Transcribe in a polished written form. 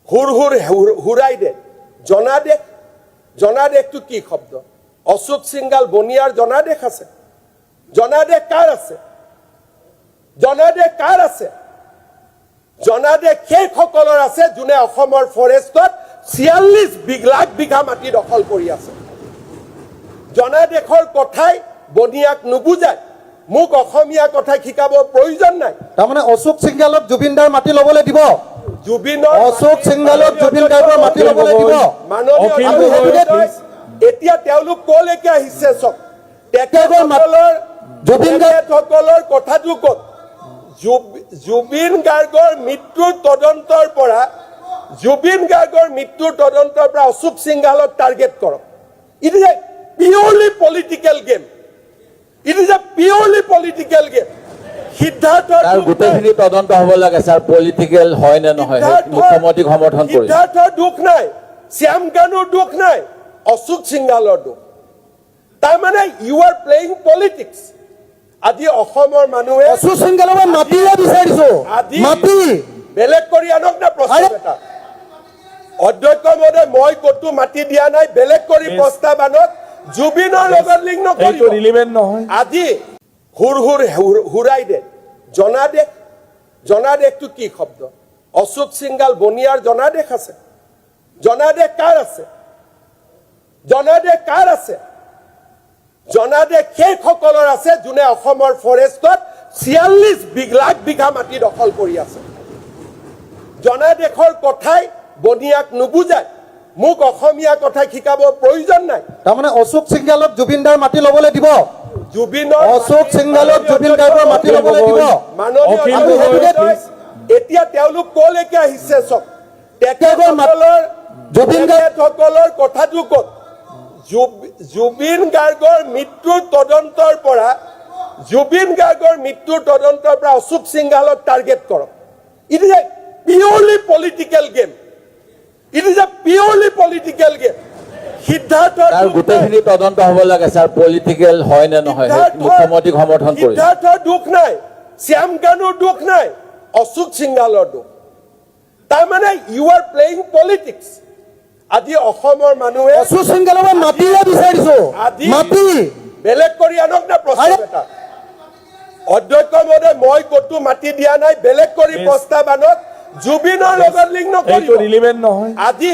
হুৰ হুৰ হুৰাই দে জনাদেশ জনাদেশটো কি শব্দ অশোক সিংগাল বনিয়াৰ জনাদেশ আছে জনাদেশ কাৰ আছে জনাদেশ কাৰ আছে জনাদেশ সেইসকলৰ আছে যোনে অসমৰ ফৰেষ্টত 46 লাখ বিঘা মাটি দখল কৰি আছে জনাদেশৰ কথাই বনিয়াক নুবুজায় মোক অসমীয়া কথা শিকাব প্ৰয়োজন নাই তাৰমানে অশোক সিংগালক জুবিনদাৰ মাটি ল'বলৈ দিব জুবিনৰ অশোক সিংগালক জুবিন গাৰ্গৰ মাটি ল'বলৈ দিব মাননীয় এতিয়া তেওঁলোক কলৈকে আহিছে চব তেখেতসকলৰ কথাটো ক'ত জুবিন গাৰ্গৰ মৃত্যুৰ তদন্তৰ পৰা অশোক সিংগালক টাৰ্গেট কৰক it is a purely political game Siddharth গোটেইখিনি তদন্ত হ'ব লাগে স্যাৰ পলিটিকেল হয় নে নহয় মুখ্যমন্ত্ৰীক সমৰ্থন কৰি সিদ্ধাৰ্থৰ দুখ নাই শ্যাম গানৰ দুখ নাই অশোক সিংগালৰ দুখ তাৰমানে ইউ আৰ প্লেয়িং পলিটিক্স আজি অসমৰ মানুহে অশোক সিংগালক মাটিয়ে বিচাৰিছো মাটি বেলেগ কৰি আনক না প্ৰস্তাৱ এটা অধ্যক্ষ মহোদয় মই কতো মাটি দিয়া নাই বেলেগ কৰি প্ৰস্তাৱ আনক জুবিনৰ লগত লিংক নকৰিব ৰিলিভেন্ট নহয় আজি হুৰ হুৰ হুৰাই দে জনাদেশটো কি শব্দ অশোক সিংগাল বনিয়াৰ জনাদেশ আছে জনাদেশ কাৰ আছে জনাদেশ কাৰ আছে জনাদেশ সেইসকলৰ আছে যোনে অসমৰ ফৰেষ্টত 46 লাখ বিঘা মাটি দখল কৰি আছে জনাদেশৰ কথাই বনিয়াক নুবুজায় মোক অসমীয়া কথা শিকাব প্ৰয়োজন নাই তাৰমানে অশোক সিংগালক জুবিনদাৰ মাটি ল'বলৈ দিব জুবিনৰ অশোক সিংগালক জুবিন গাৰ্গৰ মাটি ল'বলৈ দিব মাননীয় এতিয়া তেওঁলোক কলৈকে আহিছে চব তেখেতসকলৰ কথাটো ক'ত জুবিন গাৰ্গৰ মৃত্যুৰ তদন্তৰ পৰা অশোক সিংগালক টাৰ্গেট কৰক it is a purely political game Siddharth গোটেইখিনি তদন্ত হ'ব লাগে স্যাৰ পলিটিকেল হয় নে নহয় মুখ্যমন্ত্ৰীক সমৰ্থন কৰি সিদ্ধাৰ্থৰ দুখ নাই শ্যাম গানৰ দুখ নাই অশোক সিংগালৰ দুখ তাৰমানে ইউ আৰ প্লেয়িং পলিটিক্স আজি অসমৰ মানুহে অশোক সিংগালক মাটিয়ে বিচাৰিছো মাটি বেলেগ কৰি আনক না প্ৰস্তাৱ এটা অধ্যক্ষ মহোদয় মই কতো মাটি দিয়া নাই বেলেগ কৰি প্ৰস্তাৱ আনক জুবিনৰ লগত লিংক নকৰিব ৰিলিভেন্ট নহয় আজি